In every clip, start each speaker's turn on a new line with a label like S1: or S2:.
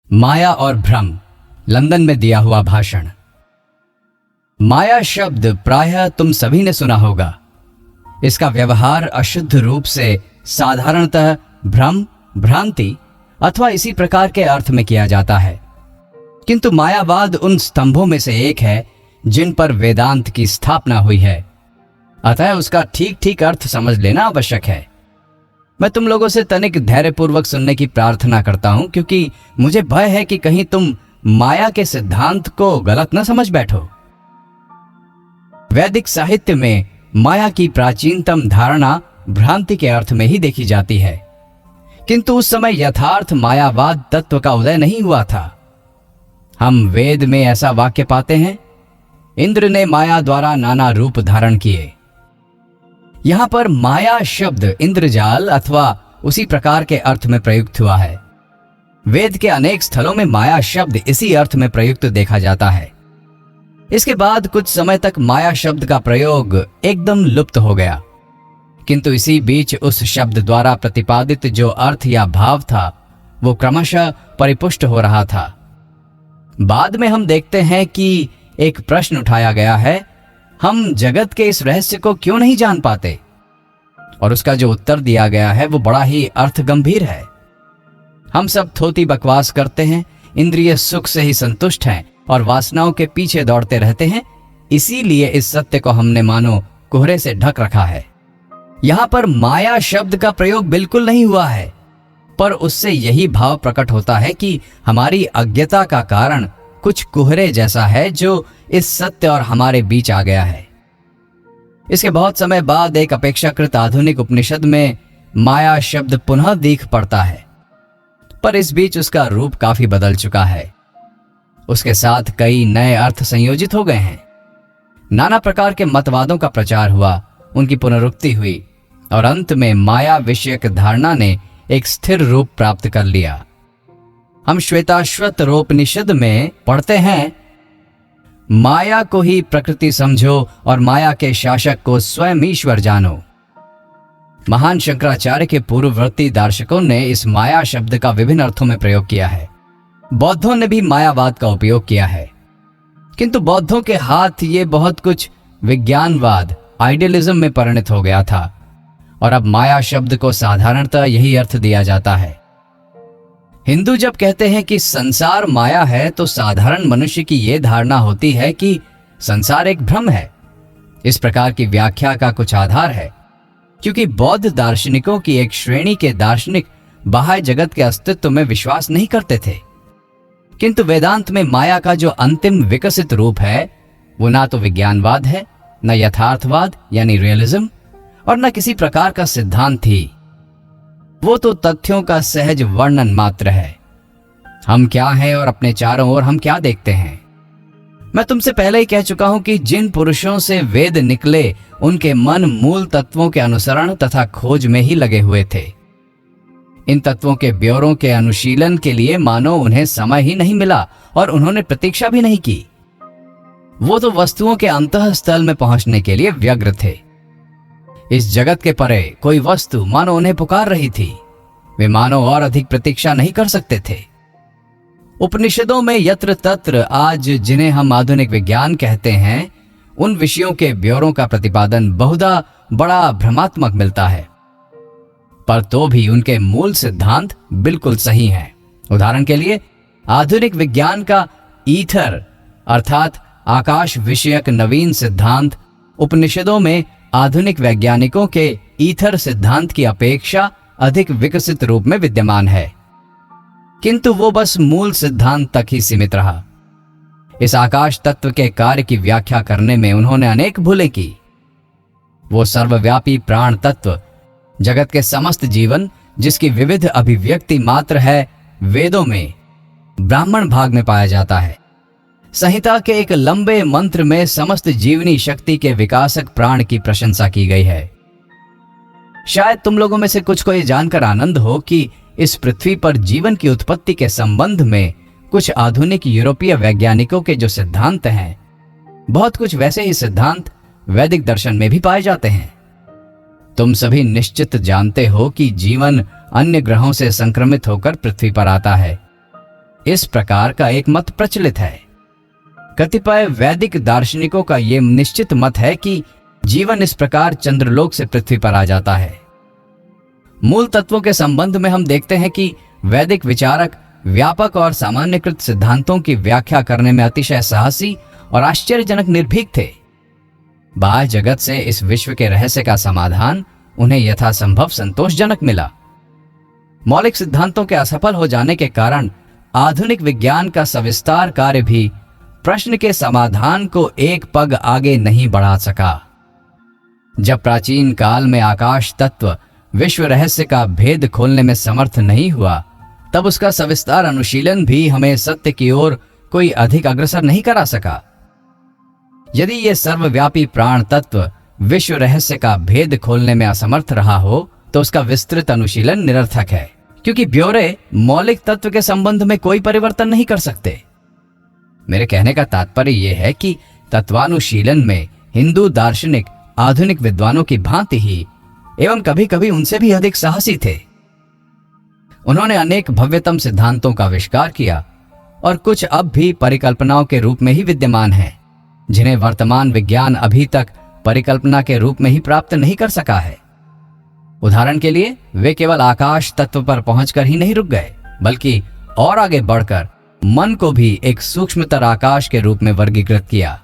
S1: माया और भ्रम, लंदन में दिया हुआ भाषण। माया शब्द प्रायः तुम सभी ने सुना होगा। इसका व्यवहार अशुद्ध रूप से साधारणतः भ्रम, भ्रांति अथवा इसी प्रकार के अर्थ में किया जाता है। किंतु मायावाद उन स्तंभों में से एक है जिन पर वेदांत की स्थापना हुई है, अतः उसका ठीक ठीक अर्थ समझ लेना आवश्यक है। मैं तुम लोगों से तनिक धैर्यपूर्वक सुनने की प्रार्थना करता हूं, क्योंकि मुझे भय है कि कहीं तुम माया के सिद्धांत को गलत न समझ बैठो। वैदिक साहित्य में माया की प्राचीनतम धारणा भ्रांति के अर्थ में ही देखी जाती है, किंतु उस समय यथार्थ मायावाद तत्व का उदय नहीं हुआ था। हम वेद में ऐसा वाक्य पाते हैं, इंद्र ने माया द्वारा नाना रूप धारण किए। यहां पर माया शब्द इंद्रजाल अथवा उसी प्रकार के अर्थ में प्रयुक्त हुआ है। वेद के अनेक स्थलों में माया शब्द इसी अर्थ में प्रयुक्त देखा जाता है। इसके बाद कुछ समय तक माया शब्द का प्रयोग एकदम लुप्त हो गया, किंतु इसी बीच उस शब्द द्वारा प्रतिपादित जो अर्थ या भाव था वो क्रमशः परिपुष्ट हो रहा था। बाद में हम देखते हैं कि एक प्रश्न उठाया गया है, हम जगत के इस रहस्य को क्यों नहीं जान पाते? और उसका जो उत्तर दिया गया है वो बड़ा ही अर्थ गंभीर है। हम सब थोती बकवास करते हैं, इंद्रिय सुख से ही संतुष्ट हैं और वासनाओं के पीछे दौड़ते रहते हैं, इसीलिए इस सत्य को हमने मानो कोहरे से ढक रखा है। यहां पर माया शब्द का प्रयोग बिल्कुल नहीं हुआ है, पर उससे यही भाव प्रकट होता है कि हमारी अज्ञता का कारण कुछ कोहरे जैसा है जो इस सत्य और हमारे बीच आ गया है। इसके बहुत समय बाद एक अपेक्षाकृत आधुनिक उपनिषद में माया शब्द पुनः दिख पड़ता है, पर इस बीच उसका रूप काफी बदल चुका है। उसके साथ कई नए अर्थ संयोजित हो गए हैं। नाना प्रकार के मतवादों का प्रचार हुआ, उनकी पुनरुक्ति हुई और अंत में माया विषयक धारणा ने एक स्थिर रूप प्राप्त कर लिया। हम श्वेताश्वतरोपनिषद में पढ़ते हैं, माया को ही प्रकृति समझो और माया के शासक को स्वयं ईश्वर जानो। महान शंकराचार्य के पूर्ववर्ती दार्शकों ने इस माया शब्द का विभिन्न अर्थों में प्रयोग किया है। बौद्धों ने भी मायावाद का उपयोग किया है, किंतु बौद्धों के हाथ ये बहुत कुछ विज्ञानवाद, आइडियलिज्म में परिणत हो गया था और अब माया शब्द को साधारणतः यही अर्थ दिया जाता है। हिंदू जब कहते हैं कि संसार माया है, तो साधारण मनुष्य की यह धारणा होती है कि संसार एक भ्रम है। इस प्रकार की व्याख्या का कुछ आधार है, क्योंकि बौद्ध दार्शनिकों की एक श्रेणी के दार्शनिक बाह्य जगत के अस्तित्व में विश्वास नहीं करते थे, किंतु वेदांत में माया का जो अंतिम विकसित रूप है वो ना तो विज्ञानवाद है, न यथार्थवाद यानी रियलिज्म, और न किसी प्रकार का सिद्धांत ही। वो तो तथ्यों का सहज वर्णन मात्र है। हम क्या हैं और अपने चारों ओर हम क्या देखते हैं। मैं तुमसे पहले ही कह चुका हूं कि जिन पुरुषों से वेद निकले उनके मन मूल तत्वों के अनुसरण तथा खोज में ही लगे हुए थे। इन तत्वों के ब्यौरों के अनुशीलन के लिए मानो उन्हें समय ही नहीं मिला और उन्होंने प्रतीक्षा भी नहीं की। वो तो वस्तुओं के अंतःस्थल में पहुंचने के लिए व्यग्र थे। इस जगत के परे कोई वस्तु मानो उन्हें पुकार रही थी। वे मानो और अधिक प्रतीक्षा नहीं कर सकते थे। उपनिषदों में यत्र तत्र आज जिन्हें हम आधुनिक विज्ञान कहते हैं, उन विषयों के ब्यौरों का प्रतिपादन बहुधा बड़ा भ्रमात्मक मिलता है, पर तो भी उनके मूल सिद्धांत बिल्कुल सही हैं। उदाहरण के लिए आधुनिक विज्ञान का ईथर अर्थात आकाश विषयक नवीन सिद्धांत उपनिषदों में आधुनिक वैज्ञानिकों के ईथर सिद्धांत की अपेक्षा अधिक विकसित रूप में विद्यमान है, किंतु वो बस मूल सिद्धांत तक ही सीमित रहा। इस आकाश तत्व के कार्य की व्याख्या करने में उन्होंने अनेक भूलें की। वो सर्वव्यापी प्राण तत्व, जगत के समस्त जीवन, जिसकी विविध अभिव्यक्ति मात्र है, वेदों में ब्राह्मण भाग में पाया जाता है। संहिता के एक लंबे मंत्र में समस्त जीवनी शक्ति के विकासक प्राण की प्रशंसा की गई है। शायद तुम लोगों में से कुछ को यह जानकर आनंद हो कि इस पृथ्वी पर जीवन की उत्पत्ति के संबंध में कुछ आधुनिक यूरोपीय वैज्ञानिकों के जो सिद्धांत हैं, बहुत कुछ वैसे ही सिद्धांत वैदिक दर्शन में भी पाए जाते हैं। तुम सभी निश्चित जानते हो कि जीवन अन्य ग्रहों से संक्रमित होकर पृथ्वी पर आता है। इस प्रकार का एक मत प्रचलित है। कतिपय वैदिक दार्शनिकों का यह निश्चित मत है कि जीवन इस प्रकार चंद्रलोक से पृथ्वी पर आ जाता है। मूल तत्वों के संबंध में हम देखते हैं कि वैदिक विचारक व्यापक और सामान्यकृत सिद्धांतों की व्याख्या करने में अतिशय साहसी और आश्चर्यजनक निर्भीक थे। बाह्य जगत से इस विश्व के रहस्य का समाधान उन्हें यथासंभव संतोषजनक मिला। मौलिक सिद्धांतों के असफल हो जाने के कारण आधुनिक विज्ञान का सविस्तार कार्य भी प्रश्न के समाधान को एक पग आगे नहीं बढ़ा सका। जब प्राचीन काल में आकाश तत्व विश्व रहस्य का भेद खोलने में समर्थ नहीं हुआ, तब उसका सविस्तार अनुशीलन भी हमें सत्य की ओर कोई अधिक अग्रसर नहीं करा सका। यदि यह सर्वव्यापी प्राण तत्व विश्व रहस्य का भेद खोलने में असमर्थ रहा हो, तो उसका विस्तृत अनुशीलन निरर्थक है, क्योंकि ब्यौरे मौलिक तत्व के संबंध में कोई परिवर्तन नहीं कर सकते। मेरे कहने का तात्पर्य यह है कि तत्वानुशीलन में हिंदू दार्शनिक आधुनिक विद्वानों की भांति ही एवं कभी कभी उनसे भी अधिक साहसी थे। उन्होंने अनेक भव्यतम सिद्धांतों का आविष्कार किया और कुछ अब भी परिकल्पनाओं के रूप में ही विद्यमान हैं, जिन्हें वर्तमान विज्ञान अभी तक परिकल्पना के रूप में ही प्राप्त नहीं कर सका है। उदाहरण के लिए, वे केवल आकाश तत्व पर पहुंचकर ही नहीं रुक गए, बल्कि और आगे बढ़कर मन को भी एक सूक्ष्मतर आकाश के रूप में वर्गीकृत किया।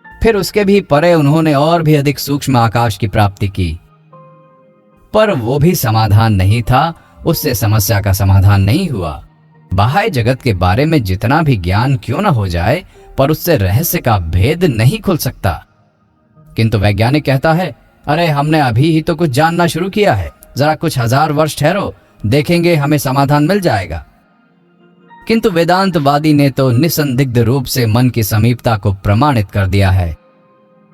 S1: फिर उसके भी परे उन्होंने और भी अधिक सूक्ष्म आकाश की प्राप्ति की। पर वो भी समाधान नहीं था, उससे समस्या का समाधान नहीं हुआ। बाह्य जगत के बारे में जितना भी ज्ञान क्यों न हो जाए, पर उससे रहस्य का भेद नहीं खुल सकता। किंतु वैज्ञानिक कहता है, अरे हमने अभी ही तो कुछ जानना शुरू किया है, जरा कुछ हजार वर्ष ठहरो, देखेंगे हमें समाधान मिल जाएगा। किंतु वेदांतवादी ने तो निसंदिग्ध रूप से मन की समीपता को प्रमाणित कर दिया है।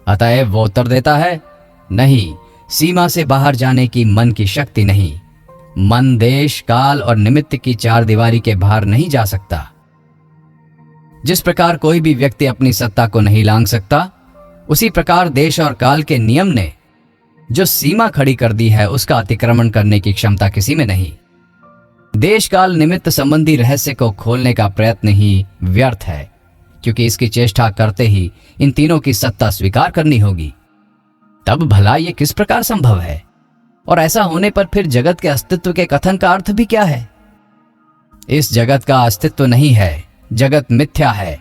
S1: अतएव वो उत्तर देता है, नहीं, सीमा से बाहर जाने की मन की शक्ति नहीं। मन देश, काल और निमित्त की चार दीवारी के बाहर नहीं जा सकता। जिस प्रकार कोई भी व्यक्ति अपनी सत्ता को नहीं लांघ सकता, उसी प्रकार देश और काल के नियम ने जो सीमा खड़ी कर दी है, उसका अतिक्रमण करने की क्षमता किसी में नहीं। देश काल निमित्त संबंधी रहस्य को खोलने का प्रयत्न ही व्यर्थ है, क्योंकि इसकी चेष्टा करते ही इन तीनों की सत्ता स्वीकार करनी होगी। तब भला ये किस प्रकार संभव है? और ऐसा होने पर फिर जगत के अस्तित्व के कथन का अर्थ भी क्या है? इस जगत का अस्तित्व नहीं है, जगत मिथ्या है।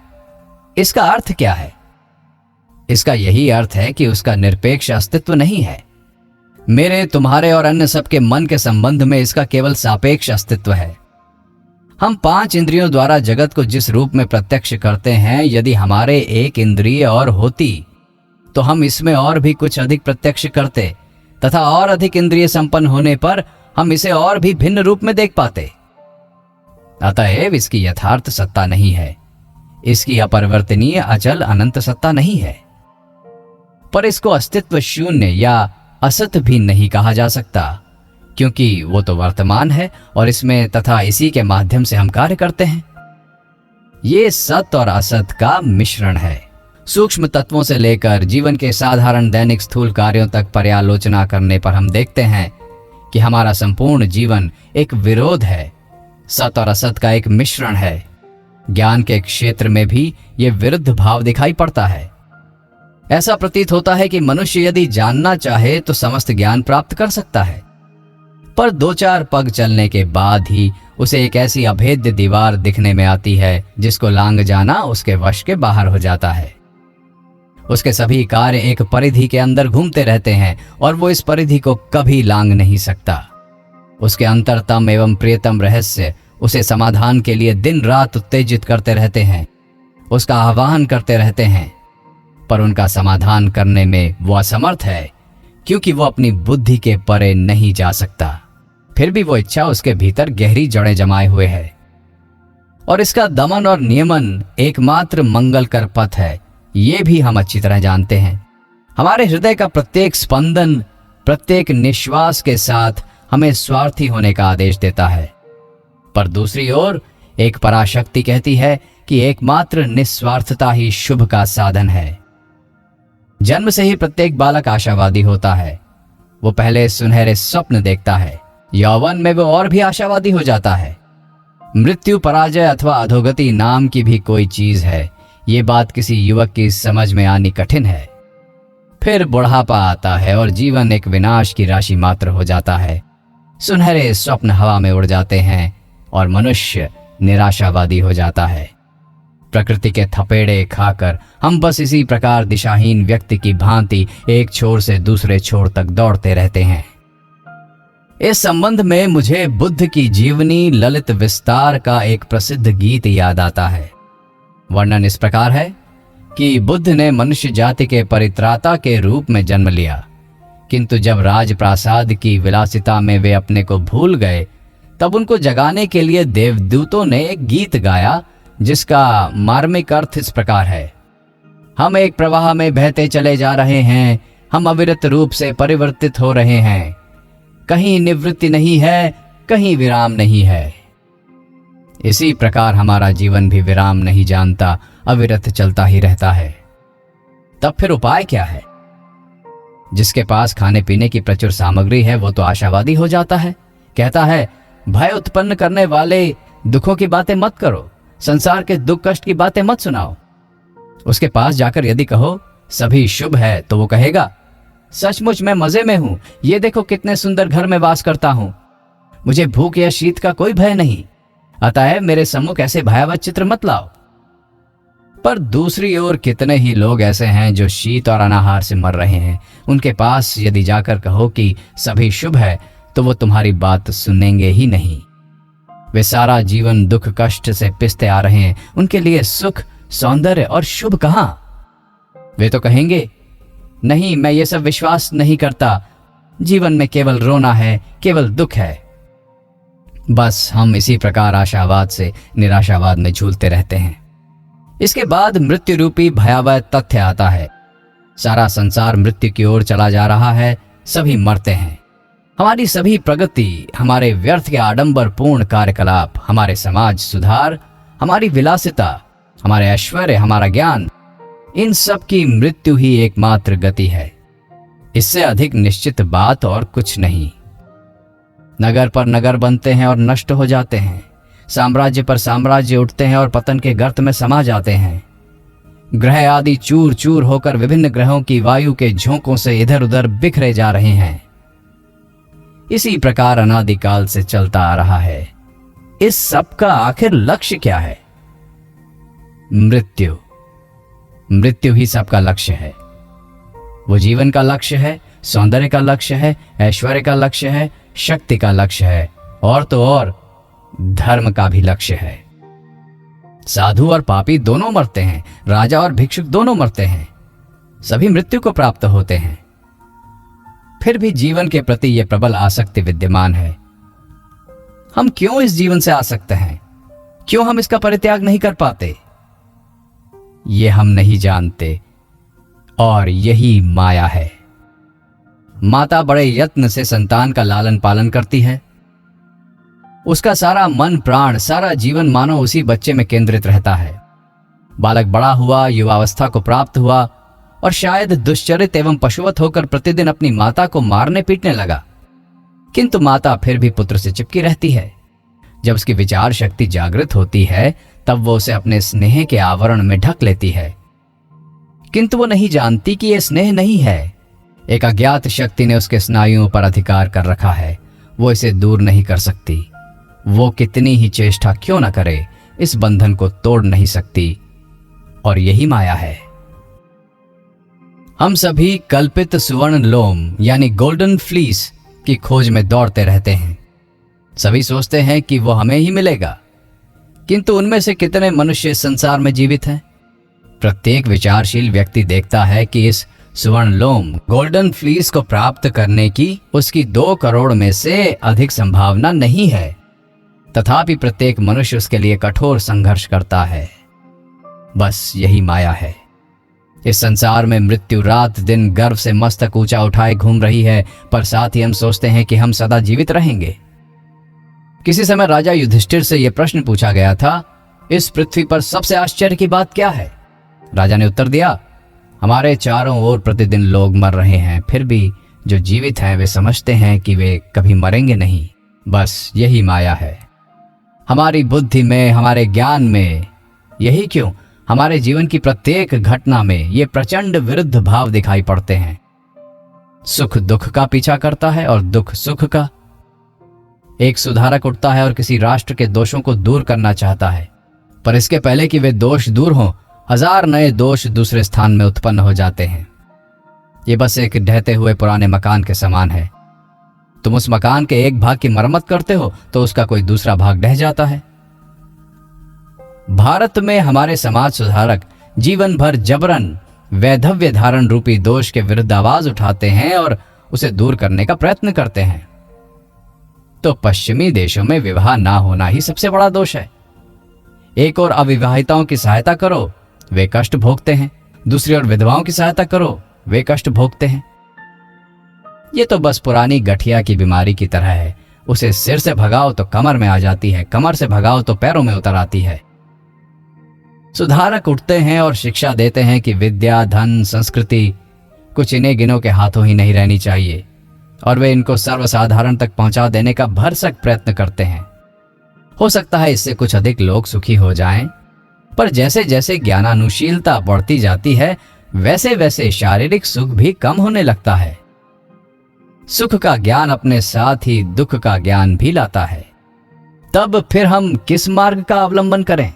S1: इसका अर्थ क्या है? इसका यही अर्थ है कि उसका निरपेक्ष अस्तित्व नहीं है। मेरे, तुम्हारे और अन्य सबके मन के संबंध में इसका केवल सापेक्ष अस्तित्व है। हम 5 इंद्रियों द्वारा जगत को जिस रूप में प्रत्यक्ष करते हैं, यदि हमारे एक इंद्रिय और होती तो हम इसमें और भी कुछ अधिक प्रत्यक्ष करते, तथा और अधिक इंद्रिय संपन्न होने पर हम इसे और भी भिन्न रूप में देख पाते। अतएव इसकी यथार्थ सत्ता नहीं है, इसकी अपरिवर्तनीय अचल अनंत सत्ता नहीं है। पर इसको अस्तित्व शून्य या असत भी नहीं कहा जा सकता, क्योंकि वो तो वर्तमान है और इसमें तथा इसी के माध्यम से हम कार्य करते हैं। ये सत और असत का मिश्रण है। सूक्ष्म तत्वों से लेकर जीवन के साधारण दैनिक स्थूल कार्यों तक पर्यालोचना करने पर हम देखते हैं कि हमारा संपूर्ण जीवन एक विरोध है, सत और असत का एक मिश्रण है। ज्ञान के क्षेत्र में भी ये विरुद्ध भाव दिखाई पड़ता है। ऐसा प्रतीत होता है कि मनुष्य यदि जानना चाहे तो समस्त ज्ञान प्राप्त कर सकता है, पर 2-4 पग चलने के बाद ही उसे एक ऐसी अभेद्य दीवार दिखने में आती है जिसको लांघ जाना उसके वश के बाहर हो जाता है। उसके सभी कार्य एक परिधि के अंदर घूमते रहते हैं और वो इस परिधि को कभी लांघ नहीं सकता। उसके अंतरतम एवं प्रियतम रहस्य उसे समाधान के लिए दिन रात उत्तेजित करते रहते हैं, उसका आह्वान करते रहते हैं, पर उनका समाधान करने में वो असमर्थ है, क्योंकि वो अपनी बुद्धि के परे नहीं जा सकता। फिर भी वो इच्छा उसके भीतर गहरी जड़ें जमाए हुए है और इसका दमन और नियमन एकमात्र मंगलकर पथ है, ये भी हम अच्छी तरह जानते हैं। हमारे हृदय का प्रत्येक स्पंदन प्रत्येक निश्वास के साथ हमें स्वार्थी होने का आदेश देता है, पर दूसरी ओर एक पराशक्ति कहती है कि एकमात्र निस्वार्थता ही शुभ का साधन है। जन्म से ही प्रत्येक बालक आशावादी होता है। वो पहले सुनहरे स्वप्न देखता है, यौवन में वो और भी आशावादी हो जाता है। मृत्यु, पराजय अथवा अधोगति नाम की भी कोई चीज है, ये बात किसी युवक की समझ में आनी कठिन है। फिर बुढ़ापा आता है और जीवन एक विनाश की राशि मात्र हो जाता है। सुनहरे स्वप्न हवा में उड़ जाते हैं और मनुष्य निराशावादी हो जाता है। प्रकृति के थपेड़े खाकर हम बस इसी प्रकार दिशाहीन व्यक्ति की भांति एक छोर से दूसरे छोर तक दौड़ते रहते हैं। इस संबंध में मुझे बुद्ध की जीवनी ललित विस्तार का एक प्रसिद्ध गीत याद आता है। वर्णन इस प्रकार है कि बुद्ध ने मनुष्य जाति के परित्राता के रूप में जन्म लिया, किंतु जब राजप्रासाद की विलासिता में वे अपने को भूल गए, तब उनको जगाने के लिए देवदूतों ने एक गीत गाया जिसका मार्मिक अर्थ इस प्रकार है। हम एक प्रवाह में बहते चले जा रहे हैं, हम अविरत रूप से परिवर्तित हो रहे हैं, कहीं निवृत्ति नहीं है, कहीं विराम नहीं है। इसी प्रकार हमारा जीवन भी विराम नहीं जानता, अविरत चलता ही रहता है। तब फिर उपाय क्या है? जिसके पास खाने पीने की प्रचुर सामग्री है वो तो आशावादी हो जाता है, कहता है भय उत्पन्न करने वाले दुखों की बातें मत करो, संसार के दुख कष्ट की बातें मत सुनाओ। उसके पास जाकर यदि कहो सभी शुभ है तो वो कहेगा सचमुच मैं मजे में हूं, ये देखो कितने सुंदर घर में वास करता हूं, मुझे भूख या शीत का कोई भय नहीं, अतः मेरे सम्मुख ऐसे भयावह चित्र मत लाओ। पर दूसरी ओर कितने ही लोग ऐसे हैं जो शीत और अनाहार से मर रहे हैं। उनके पास यदि जाकर कहो कि सभी शुभ है तो वो तुम्हारी बात सुनेंगे ही नहीं। वे सारा जीवन दुख कष्ट से पिसते आ रहे हैं, उनके लिए सुख सौंदर्य और शुभ कहां? वे तो कहेंगे नहीं, मैं ये सब विश्वास नहीं करता, जीवन में केवल रोना है, केवल दुख है। बस हम इसी प्रकार आशावाद से निराशावाद में झूलते रहते हैं। इसके बाद मृत्यु रूपी भयावह तथ्य आता है। सारा संसार मृत्यु की ओर चला जा रहा है, सभी मरते हैं। हमारी सभी प्रगति, हमारे व्यर्थ के आडंबर पूर्ण कार्यकलाप, हमारे समाज सुधार, हमारी विलासिता, हमारे ऐश्वर्य, हमारा ज्ञान, इन सब की मृत्यु ही एकमात्र गति है। इससे अधिक निश्चित बात और कुछ नहीं। नगर पर नगर बनते हैं और नष्ट हो जाते हैं, साम्राज्य पर साम्राज्य उठते हैं और पतन के गर्त में समा जाते हैं। ग्रह आदि चूर चूर होकर विभिन्न ग्रहों की वायु के झोंकों से इधर उधर बिखरे जा रहे हैं। इसी प्रकार अनादिकाल से चलता आ रहा है। इस सब का आखिर लक्ष्य क्या है? मृत्यु। मृत्यु ही सबका लक्ष्य है। वो जीवन का लक्ष्य है, सौंदर्य का लक्ष्य है, ऐश्वर्य का लक्ष्य है, शक्ति का लक्ष्य है, और तो और धर्म का भी लक्ष्य है। साधु और पापी दोनों मरते हैं, राजा और भिक्षुक दोनों मरते हैं, सभी मृत्यु को प्राप्त होते हैं। फिर भी जीवन के प्रति यह प्रबल आसक्ति विद्यमान है। हम क्यों इस जीवन से आसक्त हैं? क्यों हम इसका परित्याग नहीं कर पाते? ये हम नहीं जानते, और यही माया है। माता बड़े यत्न से संतान का लालन पालन करती है। उसका सारा मन प्राण, सारा जीवन मानो उसी बच्चे में केंद्रित रहता है। बालक बड़ा हुआ, युवावस्था को प्राप्त हुआ और शायद दुश्चरित एवं पशुवत होकर प्रतिदिन अपनी माता को मारने पीटने लगा, किंतु माता फिर भी पुत्र से चिपकी रहती है। जब उसकी विचार शक्ति जागृत होती है तब वो उसे अपने स्नेह के आवरण में ढक लेती है, किंतु वो नहीं जानती कि यह स्नेह नहीं है। एक अज्ञात शक्ति ने उसके स्नायुओं पर अधिकार कर रखा है, वो इसे दूर नहीं कर सकती। वो कितनी ही चेष्टा क्यों न करे, इस बंधन को तोड़ नहीं सकती, और यही माया है। हम सभी कल्पित सुवर्ण लोम यानी गोल्डन फ्लीस की खोज में दौड़ते रहते हैं। सभी सोचते हैं कि वो हमें ही मिलेगा, किंतु उनमें से कितने मनुष्य इस संसार में जीवित हैं? प्रत्येक विचारशील व्यक्ति देखता है कि इस सुवर्ण लोम गोल्डन फ्लीस को प्राप्त करने की उसकी 2 करोड़ में से अधिक संभावना नहीं है। तथापि प्रत्येक मनुष्य उसके लिए कठोर संघर्ष करता है। बस यही माया है। इस संसार में मृत्यु रात दिन गर्व से मस्तक ऊंचा उठाए घूम रही है, पर साथ ही हम सोचते हैं कि हम सदा जीवित रहेंगे। किसी समय राजा युधिष्ठिर से यह प्रश्न पूछा गया था, इस पृथ्वी पर सबसे आश्चर्य की बात क्या है? राजा ने उत्तर दिया, हमारे चारों ओर प्रतिदिन लोग मर रहे हैं, फिर भी जो जीवित हैं वे समझते हैं कि वे कभी मरेंगे नहीं। बस यही माया है। हमारी बुद्धि में, हमारे ज्ञान में। यही क्यों हमारे जीवन की प्रत्येक घटना में ये प्रचंड विरुद्ध भाव दिखाई पड़ते हैं। सुख दुख का पीछा करता है और दुख सुख का। एक सुधारक उठता है और किसी राष्ट्र के दोषों को दूर करना चाहता है, पर इसके पहले कि वे दोष दूर हों, 1000 नए दोष दूसरे स्थान में उत्पन्न हो जाते हैं। ये बस एक ढहते हुए पुराने मकान के समान है। तुम उस मकान के एक भाग की मरम्मत करते हो तो उसका कोई दूसरा भाग ढह जाता है। भारत में हमारे समाज सुधारक जीवन भर जबरन वैधव्य धारण रूपी दोष के विरुद्ध आवाज उठाते हैं और उसे दूर करने का प्रयत्न करते हैं। तो पश्चिमी देशों में विवाह ना होना ही सबसे बड़ा दोष है। एक और अविवाहिताओं की सहायता करो, वे कष्ट भोगते हैं। दूसरी ओर विधवाओं की सहायता करो, वे कष्ट भोगते हैं। ये तो बस पुरानी गठिया की बीमारी की तरह है। उसे सिर से भगाओ तो कमर में आ जाती है, कमर से भगाओ तो पैरों में उतर आती है। सुधारक उठते हैं और शिक्षा देते हैं कि विद्या, धन, संस्कृति कुछ इन्हें गिनों के हाथों ही नहीं रहनी चाहिए, और वे इनको सर्वसाधारण तक पहुंचा देने का भरसक प्रयत्न करते हैं। हो सकता है इससे कुछ अधिक लोग सुखी हो जाएं, पर जैसे जैसे ज्ञानानुशीलता बढ़ती जाती है वैसे वैसे शारीरिक सुख भी कम होने लगता है। सुख का ज्ञान अपने साथ ही दुख का ज्ञान भी लाता है। तब फिर हम किस मार्ग का अवलंबन करें?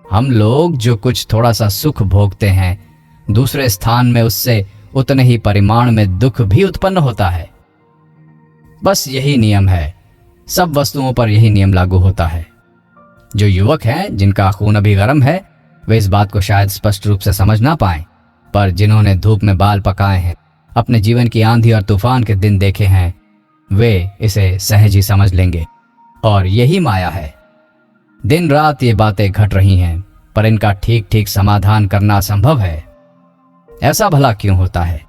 S1: हम लोग जो कुछ थोड़ा सा सुख भोगते हैं, दूसरे स्थान में उससे उतने ही परिमाण में दुख भी उत्पन्न होता है। बस यही नियम है, सब वस्तुओं पर यही नियम लागू होता है। जो युवक हैं, जिनका खून अभी गर्म है, वे इस बात को शायद स्पष्ट रूप से समझ ना पाएं, पर जिन्होंने धूप में बाल पकाए हैं, अपने जीवन की आंधी और तूफान के दिन देखे हैं, वे इसे सहज ही समझ लेंगे। और यही माया है। दिन रात ये बातें घट रही हैं, पर इनका ठीक ठीक समाधान करना असंभव है। ऐसा भला क्यों होता है?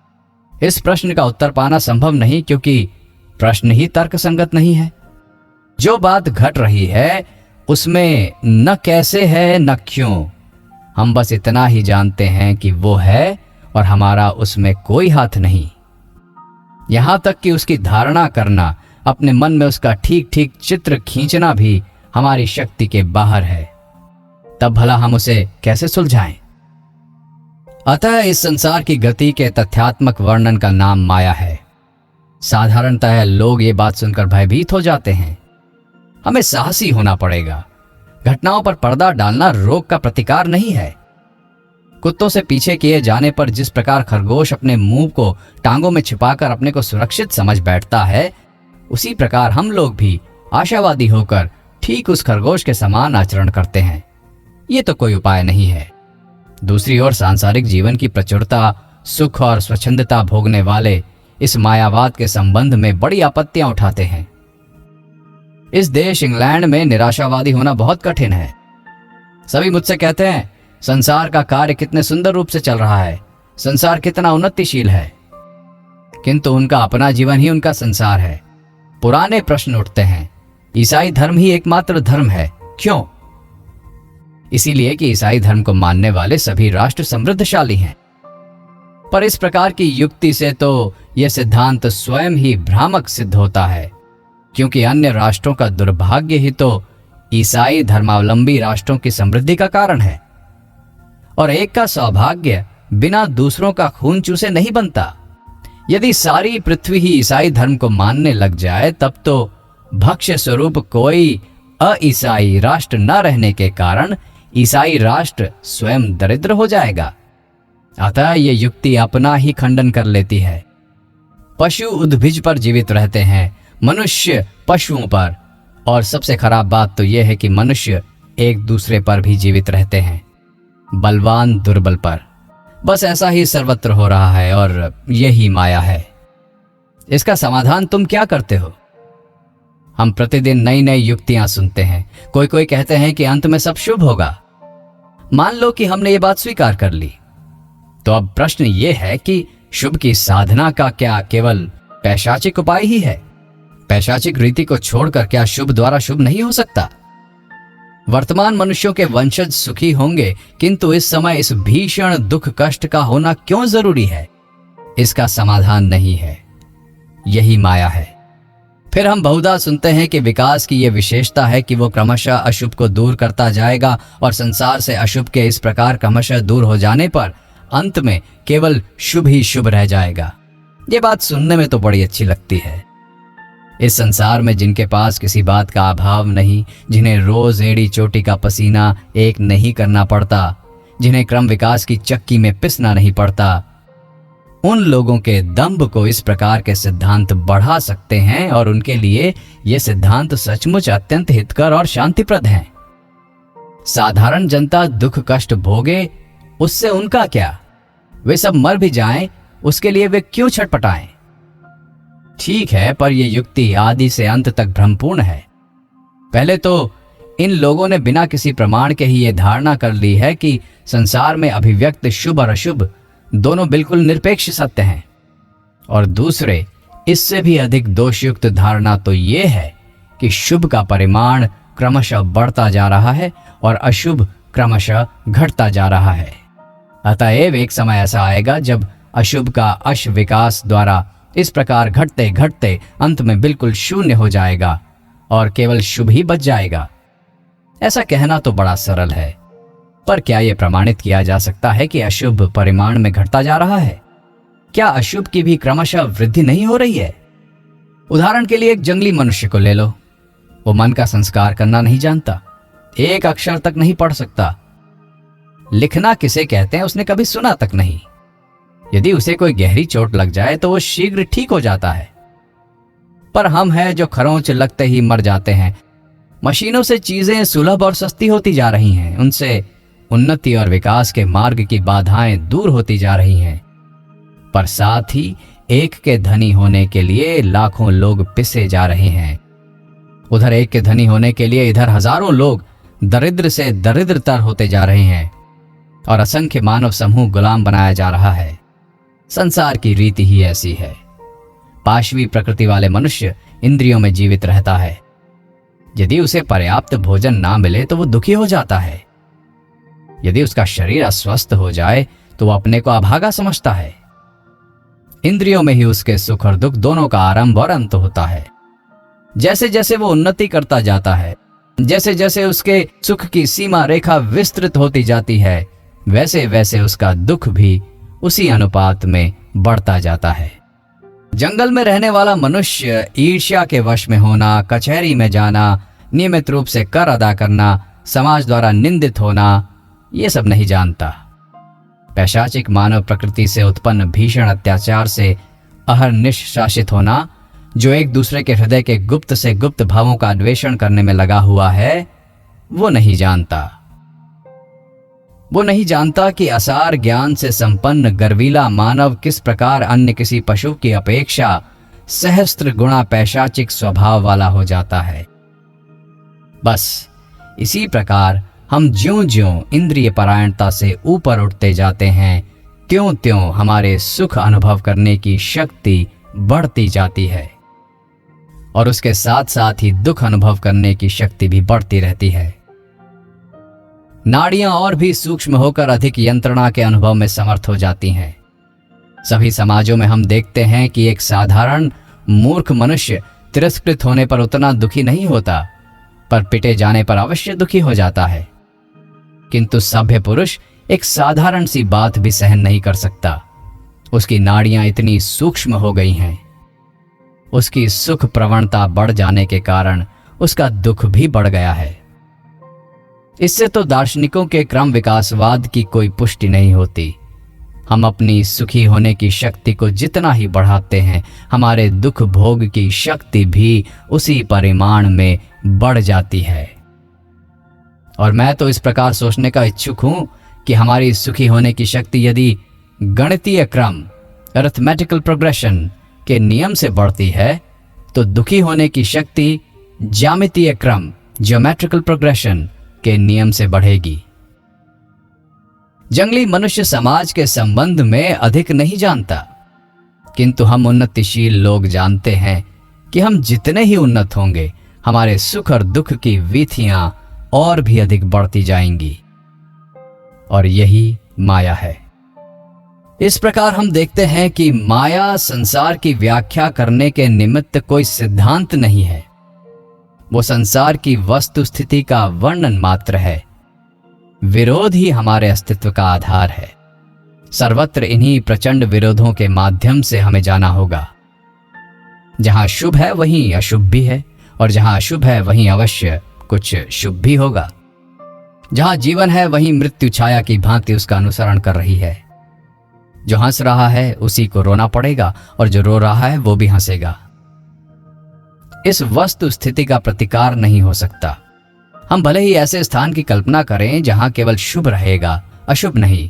S1: इस प्रश्न का उत्तर पाना संभव नहीं, क्योंकि प्रश्न ही तर्कसंगत नहीं है। जो बात घट रही है उसमें न कैसे है न क्यों, हम बस इतना ही जानते हैं कि वो है और हमारा उसमें कोई हाथ नहीं। यहां तक कि उसकी धारणा करना, अपने मन में उसका ठीक ठीक चित्र खींचना भी हमारी शक्ति के बाहर है। तब भला हम उसे कैसे सुलझाएं? अतः इस संसार की गति के तथ्यात्मक वर्णन का नाम माया है। साधारणतः लोग ये बात सुनकर भयभीत हो जाते हैं। हमें साहसी होना पड़ेगा। घटनाओं पर पर्दा डालना रोग का प्रतिकार नहीं है। कुत्तों से पीछे किए जाने पर जिस प्रकार खरगोश अपने मुंह को टांगों में छिपाकर अपने को सुरक्षित समझ बैठता है, उसी प्रकार हम लोग भी आशावादी होकर ठीक उस खरगोश के समान आचरण करते हैं। ये तो कोई उपाय नहीं है। दूसरी ओर सांसारिक जीवन की प्रचुरता, सुख और स्वच्छंदता भोगने वाले इस मायावाद के संबंध में बड़ी आपत्तियां उठाते हैं। इस देश इंग्लैंड में निराशावादी होना बहुत कठिन है। सभी मुझसे कहते हैं, संसार का कार्य कितने सुंदर रूप से चल रहा है, संसार कितना उन्नतिशील है, किंतु उनका अपना जीवन ही उनका संसार है। पुराने प्रश्न उठते हैं, ईसाई धर्म ही एकमात्र धर्म है, क्यों? इसीलिए कि ईसाई धर्म को मानने वाले सभी राष्ट्र समृद्धशाली हैं। पर इस प्रकार की युक्ति से तो यह सिद्धांत स्वयं ही भ्रामक सिद्ध होता है, क्योंकि अन्य राष्ट्रों का दुर्भाग्य ही तो ईसाई धर्मावलंबी राष्ट्रों की समृद्धि का कारण है। और एक का सौभाग्य बिना दूसरों का खून चूसे नहीं बनता। यदि सारी पृथ्वी ही ईसाई धर्म को मानने लग जाए, तब तो भक्ष्य स्वरूप कोई अईसाई राष्ट्र न रहने के कारण ईसाई राष्ट्र स्वयं दरिद्र हो जाएगा। अतः ये युक्ति अपना ही खंडन कर लेती है। पशु उद्भिज पर जीवित रहते हैं, मनुष्य पशुओं पर, और सबसे खराब बात तो यह है कि मनुष्य एक दूसरे पर भी जीवित रहते हैं, बलवान दुर्बल पर। बस ऐसा ही सर्वत्र हो रहा है और यही माया है। इसका समाधान तुम क्या करते हो? हम प्रतिदिन नई नई युक्तियां सुनते हैं। कोई कोई कहते हैं कि अंत में सब शुभ होगा। मान लो कि हमने ये बात स्वीकार कर ली, तो अब प्रश्न ये है कि शुभ की साधना का क्या केवल पैशाचिक उपाय ही है? पैशाचिक रीति को छोड़कर क्या शुभ द्वारा शुभ नहीं हो सकता? वर्तमान मनुष्यों के वंशज सुखी होंगे, किंतु इस समय इस भीषण दुख कष्ट का होना क्यों जरूरी है? इसका समाधान नहीं है, यही माया है। फिर हम बहुधा सुनते हैं कि विकास की यह विशेषता है कि वो क्रमशः अशुभ को दूर करता जाएगा और संसार से अशुभ के इस प्रकार क्रमशः दूर हो जाने पर अंत में केवल शुभ ही शुभ रह जाएगा। ये बात सुनने में तो बड़ी अच्छी लगती है। इस संसार में जिनके पास किसी बात का अभाव नहीं, जिन्हें रोज एड़ी चोटी का पसीना एक नहीं करना पड़ता, जिन्हें क्रम विकास की चक्की में पिसना नहीं पड़ता, उन लोगों के दंभ को इस प्रकार के सिद्धांत बढ़ा सकते हैं और उनके लिए ये सिद्धांत सचमुच अत्यंत हितकर और शांतिप्रद हैं। साधारण जनता दुख कष्ट भोगे, उससे उनका क्या? वे सब मर भी जाएं, उसके लिए वे क्यों छटपटाएं? ठीक है, पर यह युक्ति आदि से अंत तक भ्रमपूर्ण है। पहले तो इन लोगों ने बिना किसी प्रमाण के ही ये धारणा कर ली है कि संसार में अभिव्यक्त शुभ और अशुभ दोनों बिल्कुल निरपेक्ष सत्य हैं, और दूसरे इससे भी अधिक दोषयुक्त धारणा तो ये है कि शुभ का परिमाण क्रमशः बढ़ता जा रहा है और अशुभ क्रमशः घटता जा रहा है। अतएव एक समय ऐसा आएगा जब अशुभ का अश विकास द्वारा इस प्रकार घटते घटते अंत में बिल्कुल शून्य हो जाएगा और केवल शुभ ही बच जाएगा। ऐसा कहना तो बड़ा सरल है, पर क्या यह प्रमाणित किया जा सकता है कि अशुभ परिमाण में घटता जा रहा है? क्या अशुभ की भी क्रमशः वृद्धि नहीं हो रही है? उदाहरण के लिए एक जंगली मनुष्य को ले लो। वो मन का संस्कार करना नहीं जानता, एक अक्षर तक नहीं पढ़ सकता, लिखना किसे कहते हैं उसने कभी सुना तक नहीं। यदि उसे कोई गहरी चोट लग जाए तो वो शीघ्र ठीक हो जाता है। पर हम हैं जो खरोंच लगते ही मर जाते हैं। मशीनों से चीजें सुलभ और सस्ती होती जा रही हैं, उनसे उन्नति और विकास के मार्ग की बाधाएं दूर होती जा रही हैं, पर साथ ही एक के धनी होने के लिए लाखों लोग पिसे जा रहे हैं। उधर एक के धनी होने के लिए इधर हजारों लोग दरिद्र से दरिद्रतर होते जा रहे हैं और असंख्य मानव समूह गुलाम बनाया जा रहा है। संसार की रीति ही ऐसी है। पाशवी प्रकृति वाले मनुष्य इंद्रियों में जीवित रहता है। यदि उसे पर्याप्त भोजन ना मिले तो वो दुखी हो जाता है। यदि उसका शरीर अस्वस्थ हो जाए तो वो अपने को अभागा समझता है। इंद्रियों में ही उसके सुख और दुख दोनों का आरंभ और अंत होता है। जैसे जैसे वो उन्नति करता जाता है, जैसे जैसे उसके सुख की सीमा रेखा विस्तृत होती जाती है, वैसे वैसे उसका दुख भी उसी अनुपात में बढ़ता जाता है। जंगल में रहने वाला मनुष्य ईर्ष्या के वश में होना, कचहरी में जाना, नियमित रूप से कर अदा करना, समाज द्वारा निंदित होना, ये सब नहीं जानता। पैशाचिक मानव प्रकृति से उत्पन्न भीषण अत्याचार से अहर्निश शासित होना, जो एक दूसरे के हृदय के गुप्त से गुप्त भावों का अन्वेषण करने में लगा हुआ है, वो नहीं जानता। वो नहीं जानता कि असार ज्ञान से संपन्न गर्वीला मानव किस प्रकार अन्य किसी पशु की अपेक्षा सहस्त्र गुणा पैशाचिक स्वभाव वाला हो जाता है। बस इसी प्रकार हम ज्यों-ज्यों इंद्रिय परायणता से ऊपर उठते जाते हैं, त्यों-त्यों हमारे सुख अनुभव करने की शक्ति बढ़ती जाती है और उसके साथ साथ ही दुख अनुभव करने की शक्ति भी बढ़ती रहती है। नाड़ियां और भी सूक्ष्म होकर अधिक यंत्रणा के अनुभव में समर्थ हो जाती हैं। सभी समाजों में हम देखते हैं कि एक साधारण मूर्ख मनुष्य तिरस्कृत होने पर उतना दुखी नहीं होता, पर पिटे जाने पर अवश्य दुखी हो जाता है। किंतु सभ्य पुरुष एक साधारण सी बात भी सहन नहीं कर सकता। उसकी नाड़ियां इतनी सूक्ष्म हो गई हैं। उसकी सुख प्रवणता बढ़ जाने के कारण उसका दुख भी बढ़ गया है। इससे तो दार्शनिकों के क्रम विकासवाद की कोई पुष्टि नहीं होती। हम अपनी सुखी होने की शक्ति को जितना ही बढ़ाते हैं, हमारे दुख भोग की शक्ति भी उसी परिमाण में बढ़ जाती है। और मैं तो इस प्रकार सोचने का इच्छुक हूं कि हमारी सुखी होने की शक्ति यदि गणितीय क्रम अरिथमेटिकल प्रोग्रेशन के नियम से बढ़ती है, तो दुखी होने की शक्ति ज्यामितीय क्रम ज्योमेट्रिकल प्रोग्रेशन के नियम से बढ़ेगी। जंगली मनुष्य समाज के संबंध में अधिक नहीं जानता, किंतु हम उन्नतिशील लोग जानते हैं कि हम जितने ही उन्नत होंगे, हमारे सुख और दुख की वीथियां और भी अधिक बढ़ती जाएंगी। और यही माया है। इस प्रकार हम देखते हैं कि माया संसार की व्याख्या करने के निमित्त कोई सिद्धांत नहीं है। वो संसार की वस्तु स्थिति का वर्णन मात्र है। विरोध ही हमारे अस्तित्व का आधार है। सर्वत्र इन्हीं प्रचंड विरोधों के माध्यम से हमें जाना होगा। जहां शुभ है वहीं अशुभ भी है, और जहां अशुभ है वहीं अवश्य कुछ शुभ भी होगा। जहां जीवन है वहीं मृत्यु छाया की भांति उसका अनुसरण कर रही है। जो हंस रहा है उसी को रोना पड़ेगा, और जो रो रहा है वो भी हंसेगा। इस वस्तु स्थिति का प्रतिकार नहीं हो सकता। हम भले ही ऐसे स्थान की कल्पना करें जहां केवल शुभ रहेगा, अशुभ नहीं,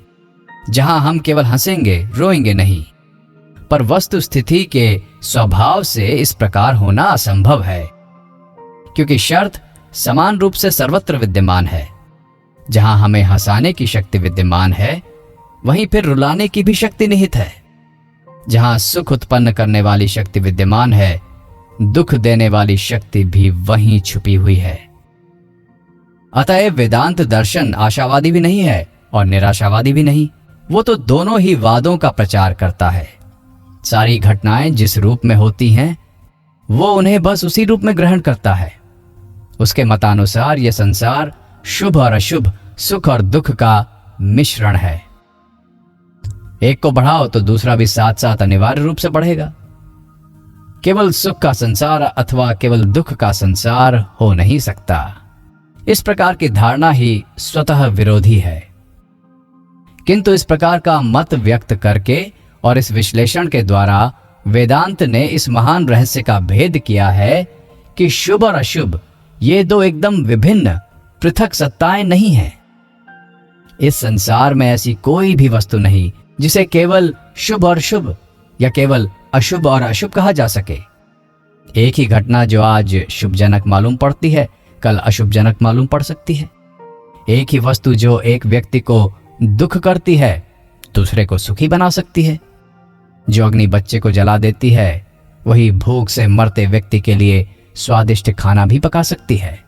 S1: जहां हम केवल हंसेंगे रोएंगे नहीं, पर वस्तु स्थिति के स्वभाव से इस प्रकार होना असंभव है, क्योंकि शर्त समान रूप से सर्वत्र विद्यमान है। जहां हमें हंसाने की शक्ति विद्यमान है वहीं फिर रुलाने की भी शक्ति निहित है। जहां सुख उत्पन्न करने वाली शक्ति विद्यमान है, दुख देने वाली शक्ति भी वहीं छुपी हुई है। अतएव वेदांत दर्शन आशावादी भी नहीं है और निराशावादी भी नहीं। वो तो दोनों ही वादों का प्रचार करता है। सारी घटनाएं जिस रूप में होती हैं वो उन्हें बस उसी रूप में ग्रहण करता है। उसके मतानुसार यह संसार शुभ और अशुभ, सुख और दुख का मिश्रण है। एक को बढ़ाओ तो दूसरा भी साथ साथ अनिवार्य रूप से बढ़ेगा। केवल सुख का संसार अथवा केवल दुख का संसार हो नहीं सकता। इस प्रकार की धारणा ही स्वतः विरोधी है। किंतु इस प्रकार का मत व्यक्त करके और इस विश्लेषण के द्वारा वेदांत ने इस महान रहस्य का भेद किया है कि शुभ और अशुभ ये दो एकदम विभिन्न पृथक सत्ताएं नहीं हैं। इस संसार में ऐसी कोई भी वस्तु नहीं जिसे केवल शुभ और शुभ या केवल अशुभ और अशुभ कहा जा सके। एक ही घटना जो आज शुभजनक मालूम पड़ती है कल अशुभजनक मालूम पड़ सकती है। एक ही वस्तु जो एक व्यक्ति को दुख करती है दूसरे को सुखी बना सकती है। जो अग्नि बच्चे को जला देती है वही भूख से मरते व्यक्ति के लिए स्वादिष्ट खाना भी पका सकती है।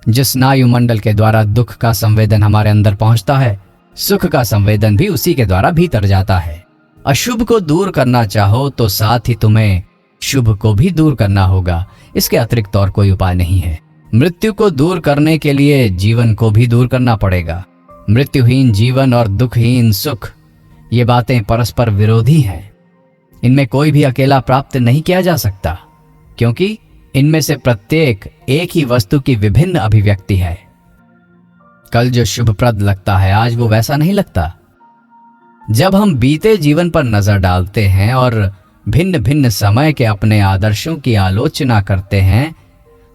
S1: जिस स्नायु मंडल के द्वारा दुख का संवेदन हमारे अंदर पहुंचता है, सुख का संवेदन भी उसी के द्वारा भीतर जाता है। अशुभ को दूर करना चाहो तो साथ ही तुम्हें शुभ को भी दूर करना होगा। इसके अतिरिक्त और कोई उपाय नहीं है। मृत्यु को दूर करने के लिए जीवन को भी दूर करना पड़ेगा। मृत्युहीन जीवन और दुखहीन सुख, ये बातें परस्पर विरोधी हैं। इनमें कोई भी अकेला प्राप्त नहीं किया जा सकता, क्योंकि इनमें से प्रत्येक एक ही वस्तु की विभिन्न अभिव्यक्ति है। कल जो शुभप्रद लगता है आज वो वैसा नहीं लगता। जब हम बीते जीवन पर नजर डालते हैं और भिन्न भिन्न समय के अपने आदर्शों की आलोचना करते हैं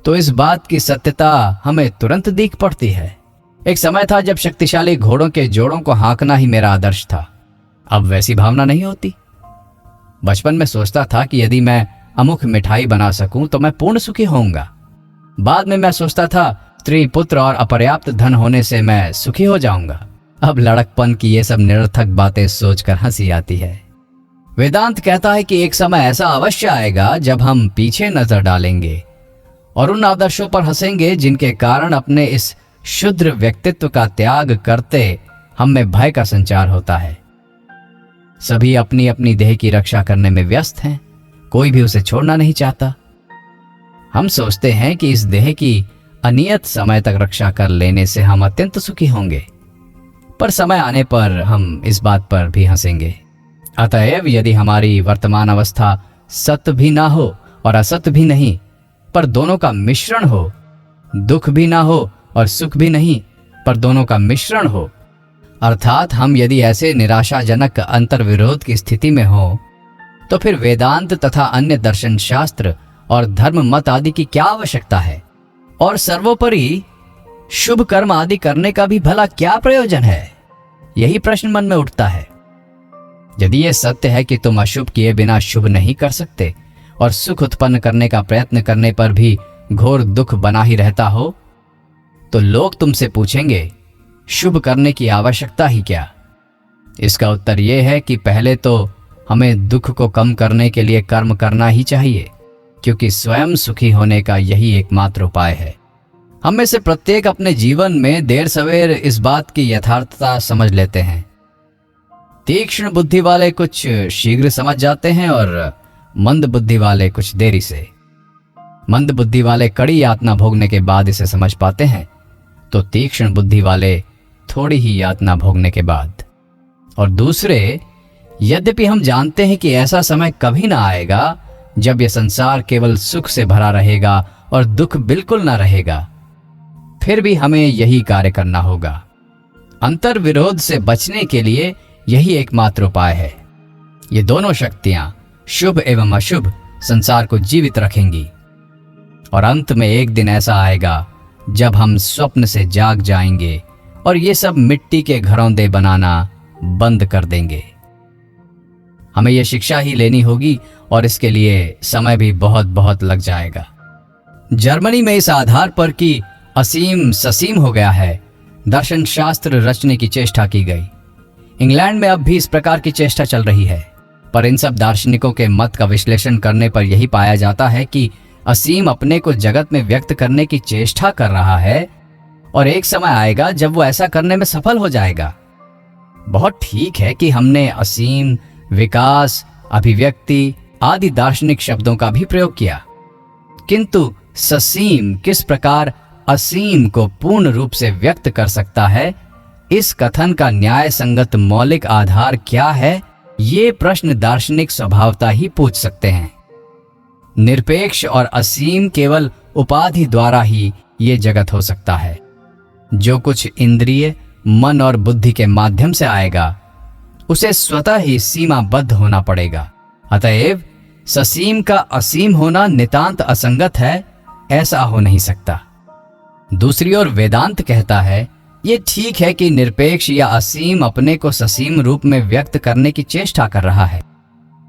S1: तो इस बात की सत्यता हमें तुरंत दिख पड़ती है। एक समय था जब शक्तिशाली घोड़ों के जोड़ों को हाँकना ही मेरा आदर्श था। अब वैसी भावना नहीं होती। बचपन में सोचता था कि यदि मैं अमुक मिठाई बना सकूं तो मैं पूर्ण सुखी होऊंगा। बाद में मैं सोचता था स्त्री पुत्र और अपर्याप्त धन होने से मैं सुखी हो जाऊंगा। अब लड़कपन की ये सब निरर्थक बातें सोचकर हंसी आती है। वेदांत कहता है कि एक समय ऐसा अवश्य आएगा जब हम पीछे नजर डालेंगे और उन आदर्शों पर हंसेंगे जिनके कारण अपने इस शुद्र व्यक्तित्व का त्याग करते हम में भय का संचार होता है। सभी अपनी अपनी देह की रक्षा करने में व्यस्त हैं। कोई भी उसे छोड़ना नहीं चाहता। हम सोचते हैं कि इस देह की अनियत समय तक रक्षा कर लेने से हम अत्यंत सुखी होंगे, पर समय आने पर हम इस बात पर भी हंसेंगे। अतएव यदि हमारी वर्तमान अवस्था सत्य भी ना हो और असत्य भी नहीं, पर दोनों का मिश्रण हो, दुख भी ना हो और सुख भी नहीं, पर दोनों का मिश्रण हो, अर्थात हम यदि ऐसे निराशाजनक अंतर्विरोध की स्थिति में हो, तो फिर वेदांत तथा अन्य दर्शन शास्त्र और धर्म मत आदि की क्या आवश्यकता है? और सर्वोपरि शुभ कर्म आदि करने का भी भला क्या प्रयोजन है? यही प्रश्न मन में उठता है। यदि यह सत्य है कि तुम अशुभ किए बिना शुभ नहीं कर सकते और सुख उत्पन्न करने का प्रयत्न करने पर भी घोर दुख बना ही रहता हो, तो लोग तुमसे पूछेंगे शुभ करने की आवश्यकता ही क्या? इसका उत्तर यह है कि पहले तो हमें दुख को कम करने के लिए कर्म करना ही चाहिए, क्योंकि स्वयं सुखी होने का यही एकमात्र उपाय है। हम में से प्रत्येक अपने जीवन में देर सवेर इस बात की यथार्थता समझ लेते हैं। तीक्ष्ण बुद्धि वाले कुछ शीघ्र समझ जाते हैं और मंद बुद्धि वाले कुछ देरी से। मंद बुद्धि वाले कड़ी यातना भोगने के बाद इसे समझ पाते हैं, तो तीक्ष्ण बुद्धि वाले थोड़ी ही यातना भोगने के बाद। और दूसरे, यद्यपि हम जानते हैं कि ऐसा समय कभी ना आएगा जब यह संसार केवल सुख से भरा रहेगा और दुख बिल्कुल ना रहेगा, फिर भी हमें यही कार्य करना होगा। अंतर विरोध से बचने के लिए यही एकमात्र उपाय है। ये दोनों शक्तियां, शुभ एवं अशुभ, संसार को जीवित रखेंगी। और अंत में एक दिन ऐसा आएगा जब हम स्वप्न से जाग जाएंगे और ये सब मिट्टी के घरौंदे बनाना बंद कर देंगे। हमें यह शिक्षा ही लेनी होगी और इसके लिए समय भी बहुत बहुत लग जाएगा। जर्मनी में इस आधार पर कि असीम ससीम हो गया है, दर्शन शास्त्र रचने की चेष्टा की गई। इंग्लैंड में अब भी इस प्रकार की चेष्टा चल रही है, पर इन सब दार्शनिकों के मत का विश्लेषण करने पर यही पाया जाता है कि असीम अपने को जगत में व्यक्त करने की चेष्टा कर रहा है और एक समय आएगा जब वो ऐसा करने में सफल हो जाएगा। बहुत ठीक है कि हमने असीम, विकास, अभिव्यक्ति आदि दार्शनिक शब्दों का भी प्रयोग किया, किंतु ससीम किस प्रकार असीम को पूर्ण रूप से व्यक्त कर सकता है, इस कथन का न्याय संगत मौलिक आधार क्या है, ये प्रश्न दार्शनिक स्वभावतः ही पूछ सकते हैं। निरपेक्ष और असीम केवल उपाधि द्वारा ही ये जगत हो सकता है। जो कुछ इंद्रिय, मन और बुद्धि के माध्यम से आएगा उसे स्वतः ही सीमाबद्ध होना पड़ेगा। अतएव ससीम का असीम होना नितांत असंगत है, ऐसा हो नहीं सकता। दूसरी ओर वेदांत कहता है ये ठीक है कि निरपेक्ष या असीम अपने को ससीम रूप में व्यक्त करने की चेष्टा कर रहा है,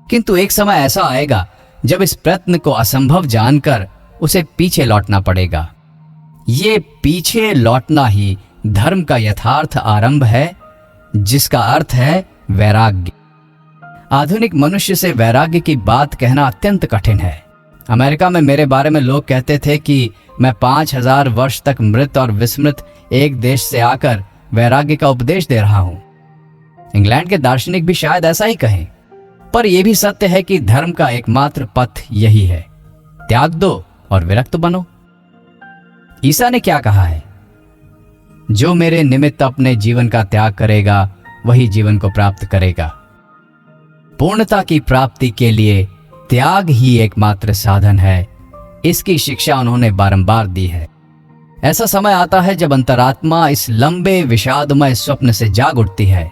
S1: किंतु एक समय ऐसा आएगा जब इस प्रयत्न को असंभव जानकर उसे पीछे लौटना पड़ेगा। ये पीछे लौटना ही धर्म का यथार्थ आरंभ है, जिसका अर्थ है वैराग्य। आधुनिक मनुष्य से वैराग्य की बात कहना अत्यंत कठिन है। अमेरिका में मेरे बारे में लोग कहते थे कि मैं 5000 वर्ष तक मृत और विस्मृत एक देश से आकर वैराग्य का उपदेश दे रहा हूं। इंग्लैंड के दार्शनिक भी शायद ऐसा ही कहें, पर यह भी सत्य है कि धर्म का एकमात्र पथ यही है, त्याग दो और विरक्त बनो। ईसा ने क्या कहा है? जो मेरे निमित्त अपने जीवन का त्याग करेगा वही जीवन को प्राप्त करेगा। पूर्णता की प्राप्ति के लिए त्याग ही एकमात्र साधन है, इसकी शिक्षा उन्होंने बारंबार दी है। ऐसा समय आता है जब अंतरात्मा इस लंबे विषादमय स्वप्न से जाग उठती है।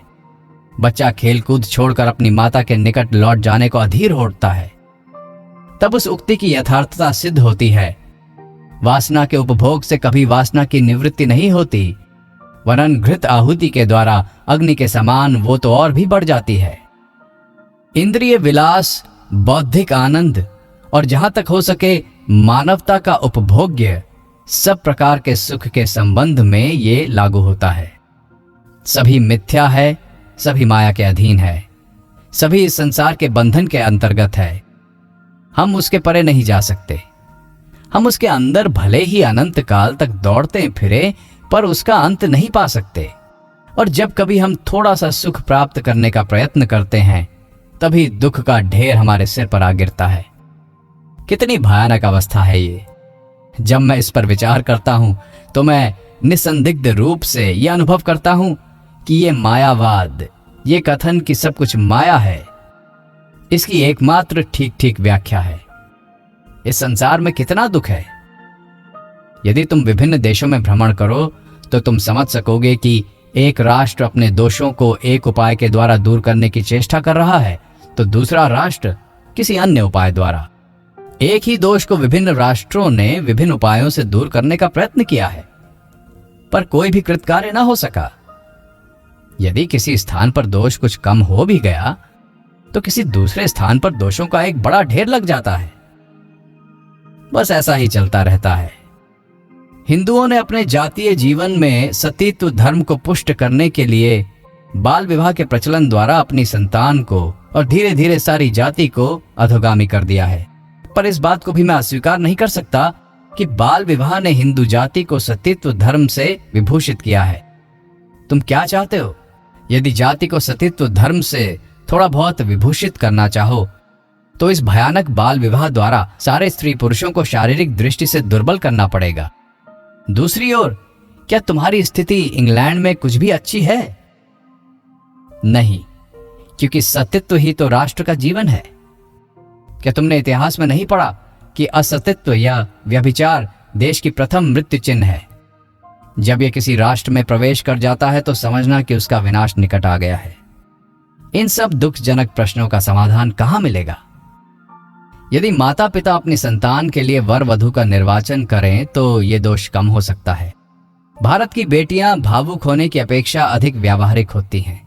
S1: बच्चा खेलकूद छोड़कर अपनी माता के निकट लौट जाने को अधीर होता है। तब उस उक्ति की यथार्थता सिद्ध होती है। वासना के उपभोग से कभी वासना की निवृत्ति नहीं होती, वरन घृत आहुति के द्वारा अग्नि के समान वो तो और भी बढ़ जाती है। इंद्रिय विलास, बौद्धिक आनंद और जहां तक हो सके मानवता का उपभोग्य सब प्रकार के सुख के संबंध में ये लागू होता है। सभी मिथ्या है, सभी माया के अधीन है, सभी इस संसार के बंधन के अंतर्गत है। हम उसके परे नहीं जा सकते। हम उसके अंदर भले ही अनंत काल तक दौड़ते फिरे, पर उसका अंत नहीं पा सकते। और जब कभी हम थोड़ा सा सुख प्राप्त करने का प्रयत्न करते हैं, तभी दुख का ढेर हमारे सिर पर आ गिरता है। कितनी भयानक अवस्था है ये। जब मैं इस पर विचार करता हूं तो मैं निसंदिग्ध रूप से यह अनुभव करता हूं कि ये मायावाद, ये कथन कि सब कुछ माया है, इसकी एकमात्र ठीक ठीक व्याख्या है। इस संसार में कितना दुख है। यदि तुम विभिन्न देशों में भ्रमण करो तो तुम समझ सकोगे कि एक राष्ट्र अपने दोषों को एक उपाय के द्वारा दूर करने की चेष्टा कर रहा है, तो दूसरा राष्ट्र किसी अन्य उपाय द्वारा। एक ही दोष को विभिन्न राष्ट्रों ने विभिन्न उपायों से दूर करने का प्रयत्न किया है, पर कोई भी कृतकार्य न हो सका। यदि किसी स्थान पर दोष कुछ कम हो भी गया, तो किसी दूसरे स्थान पर दोषों का एक बड़ा ढेर लग जाता है। बस ऐसा ही चलता रहता है। हिंदुओं ने अपने जातीय जीवन में सतीत्व धर्म को पुष्ट करने के लिए बाल विवाह के प्रचलन द्वारा अपनी संतान को और धीरे धीरे सारी जाति को अधोगामी कर दिया है। पर इस बात को भी मैं अस्वीकार नहीं कर सकता कि बाल विवाह ने हिंदू जाति को सतीत्व धर्म से विभूषित किया है। तुम क्या चाहते हो यदि जाति को सतीत्व धर्म से थोड़ा बहुत विभूषित करना चाहो तो इस भयानक बाल विवाह द्वारा सारे स्त्री पुरुषों को शारीरिक दृष्टि से दुर्बल करना पड़ेगा। दूसरी ओर, क्या तुम्हारी स्थिति इंग्लैंड में कुछ भी अच्छी है? नहीं, क्योंकि सतीत्व ही तो राष्ट्र का जीवन है। क्या तुमने इतिहास में नहीं पढ़ा कि असतित्व या व्यभिचार देश की प्रथम मृत्यु चिन्ह है? जब यह किसी राष्ट्र में प्रवेश कर जाता है तो समझना कि उसका विनाश निकट आ गया है। इन सब दुखजनक प्रश्नों का समाधान कहां मिलेगा? यदि माता पिता अपनी संतान के लिए वर वधू का निर्वाचन करें तो ये दोष कम हो सकता है। भारत की बेटियां भावुक होने की अपेक्षा अधिक व्यावहारिक होती हैं,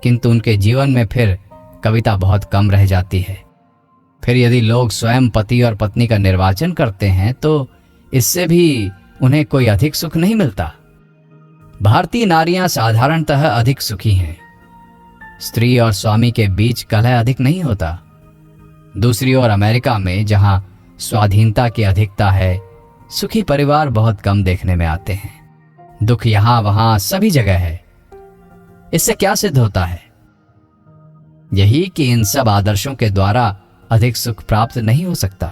S1: किंतु उनके जीवन में फिर कविता बहुत कम रह जाती है। फिर यदि लोग स्वयं पति और पत्नी का निर्वाचन करते हैं तो इससे भी उन्हें कोई अधिक सुख नहीं मिलता। भारतीय नारियां साधारणतः अधिक सुखी हैं। स्त्री और स्वामी के बीच कलह अधिक नहीं होता। दूसरी ओर अमेरिका में, जहां स्वाधीनता की अधिकता है, सुखी परिवार बहुत कम देखने में आते हैं। दुख यहां वहां सभी जगह है। इससे क्या सिद्ध होता है? यही कि इन सब आदर्शों के द्वारा अधिक सुख प्राप्त नहीं हो सकता।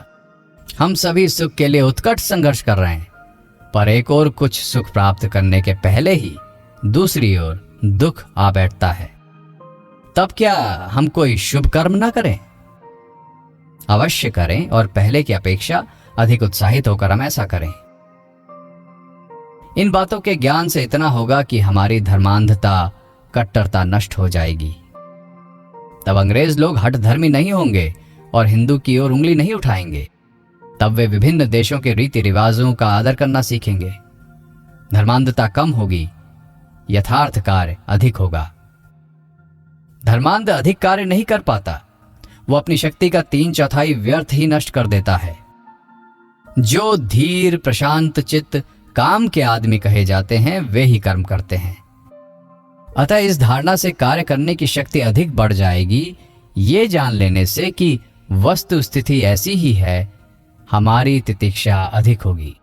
S1: हम सभी सुख के लिए उत्कट संघर्ष कर रहे हैं, पर एक और कुछ सुख प्राप्त करने के पहले ही दूसरी ओर दुख आ बैठता है। तब क्या हम कोई शुभ कर्म ना करें? अवश्य करें, और पहले की अपेक्षा अधिक उत्साहित होकर हम ऐसा करें। इन बातों के ज्ञान से इतना होगा कि हमारी धर्मांधता, कट्टरता नष्ट हो जाएगी। तब अंग्रेज लोग हठधर्मी नहीं होंगे और हिंदू की ओर उंगली नहीं उठाएंगे। तब वे विभिन्न देशों के रीति रिवाजों का आदर करना सीखेंगे। धर्मांधता कम होगी, यथार्थ कार्य अधिक होगा। धर्मांध अधिक कार्य नहीं कर पाता, वो अपनी शक्ति का 3/4 व्यर्थ ही नष्ट कर देता है। जो धीर प्रशांत चित्त काम के आदमी कहे जाते हैं वे ही कर्म करते हैं। अतः इस धारणा से कार्य करने की शक्ति अधिक बढ़ जाएगी, ये जान लेने से कि वस्तु स्थिति ऐसी ही है, हमारी तितिक्षा अधिक होगी।